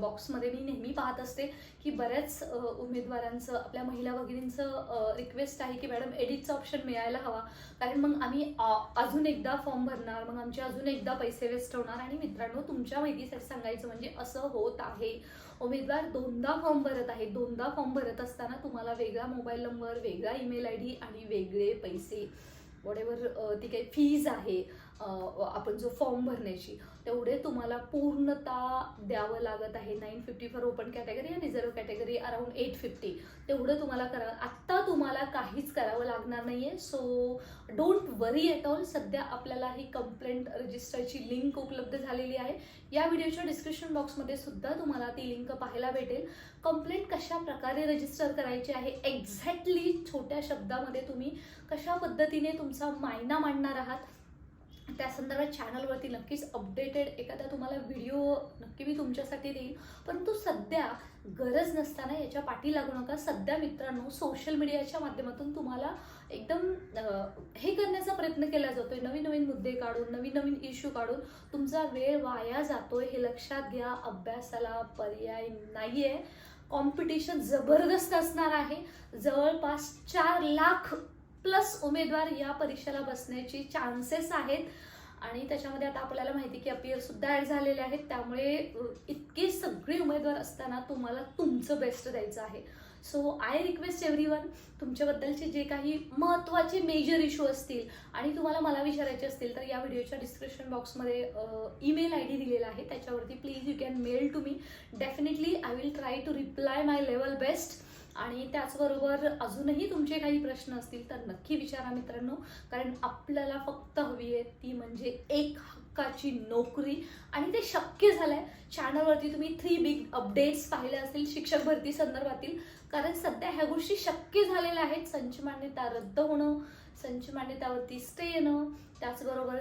बॉक्समध्ये मी नेहमी पाहत असते की बऱ्याच उमेदवारांचं, आपल्या महिला भगिनींचं रिक्वेस्ट आहे की मॅडम एडिटचा ऑप्शन मिळायला हवा, कारण मग आम्ही अजून एकदा फॉर्म भरणार, मग आमचे अजून एकदा पैसे वेस्ट होणार. आणि मित्रांनो, तुमच्या माहितीसाठी सांगायचं म्हणजे असं होत आहे. उमेदवार दोनदा फॉर्म भरत आहे. दोनदा फॉर्म भरत असताना तुम्हाला वेगळा मोबाईल नंबर, वेगळा ईमेल ID आणि वेगळे पैसे, वॉटेवर ती काही फीज आहे आपण जो फॉर्म भरण्याची, तेवढे तुम्हाला पूर्णतः द्यावं लागत आहे. 950 फॉर ओपन कॅटेगरी आणि रिझर्व्ह कॅटेगरी अराउंड 850. तेवढं तुम्हाला आत्ता तुम्हाला काहीच करावं लागणार नाही आहे. So don't worry at all. सध्या आपल्याला ही कंप्लेंट रजिस्टरची लिंक उपलब्ध झालेली आहे. या व्हिडिओच्या डिस्क्रिप्शन बॉक्समध्ये सुद्धा तुम्हाला ती लिंक पाहायला भेटेल. कंप्लेंट कशा प्रकारे रजिस्टर करायची आहे, एक्झॅक्टली छोट्या शब्दामध्ये तुम्ही कशा पद्धतीने तुमचा मायना मांडणार आहात, त्या संदर्भात चॅनलवरती नक्कीच अपडेटेड एखादा तुम्हाला व्हिडिओ नक्की मी तुमच्यासाठी देईन. परंतु सध्या गरज नसताना याच्या पाठी लागू नका. सध्या मित्रांनो, सोशल मीडियाच्या माध्यमातून तुम्हाला एकदम हे करण्याचा प्रयत्न केला जातोय, नवीन नवीन मुद्दे काढून, नवीन नवीन इश्यू काढून तुमचा वेळ वाया जातोय. हे लक्षात घ्या. अभ्यासाला पर्याय नाहीये. कॉम्पिटिशन जबरदस्त असणार आहे. जवळपास 4 लाख प्लस उमेदवार या परीक्षेला बसण्याची चान्सेस आहेत. आणि त्याच्यामध्ये आता आपल्याला माहिती की अपियर सुद्धा ॲड झालेले आहेत. त्यामुळे इतके सगळे उमेदवार असताना तुम्हाला तुमचं बेस्ट द्यायचं आहे. सो आय रिक्वेस्ट एव्हरीवन, तुमच्याबद्दलचे जे काही महत्त्वाचे मेजर इश्यू असतील आणि तुम्हाला मला विचारायचे असतील तर या व्हिडिओच्या डिस्क्रिप्शन बॉक्समध्ये ईमेल ID दिलेला आहे. त्याच्यावरती please you can mail to me. Definitely I will try to reply my level best. आणि त्याचबरोबर अजूनही तुमचे काही प्रश्न असतील तर नक्की विचारा मित्रांनो, कारण आपल्याला फक्त हवी आहे ती म्हणजे एक हक्काची नोकरी. आणि ते शक्य झालंय. चॅनलवरती तुम्ही 3 बिग अपडेट्स पाहिले असतील शिक्षक भरती संदर्भातील, कारण सध्या ह्या गोष्टी शक्य झालेल्या आहेत. संच मान्यता रद्द होणं, संच मान्यतावरती स्टे येणं, त्याचबरोबर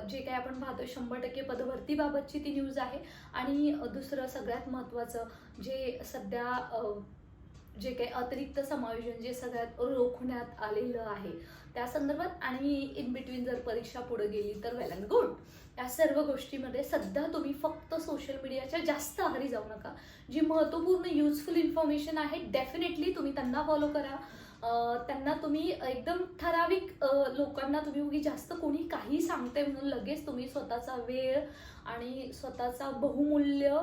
जे काही आपण पाहतोय 100% पदभरतीबाबतची ती न्यूज आहे. आणि दुसरं सगळ्यात महत्त्वाचं जे सध्या जे काही अतिरिक्त समायोजन जे सगळ्यात रोखण्यात आलेलं आहे त्या संदर्भात, आणि इन बिटवीन जर परीक्षा पुढे गेली तर वेल अँड गुड. या सर्व गोष्टीमध्ये सध्या तुम्ही फक्त सोशल मीडियाच्या जास्त आहारी जाऊ नका. जी महत्त्वपूर्ण युजफुल इन्फॉर्मेशन आहे डेफिनेटली तुम्ही त्यांना फॉलो करा. त्यांना तुम्ही एकदम ठराविक लोकांना तुम्ही उगी जास्त कोणी काही सांगते म्हणून लगेच तुम्ही स्वतःचा वेळ आणि स्वतःचा बहुमूल्य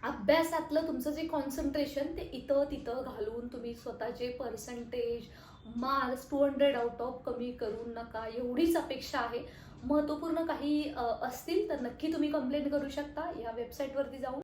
अभ्यासातलं तुमचं जे कॉन्सन्ट्रेशन ते इथं तिथं घालून तुम्ही स्वतःचे पर्सेंटेज मार्क्स 200 आउट ऑफ कमी करू नका, एवढीच अपेक्षा आहे. महत्त्वपूर्ण काही असतील तर नक्की तुम्ही कंप्लेंट करू शकता या वेबसाईटवरती जाऊन.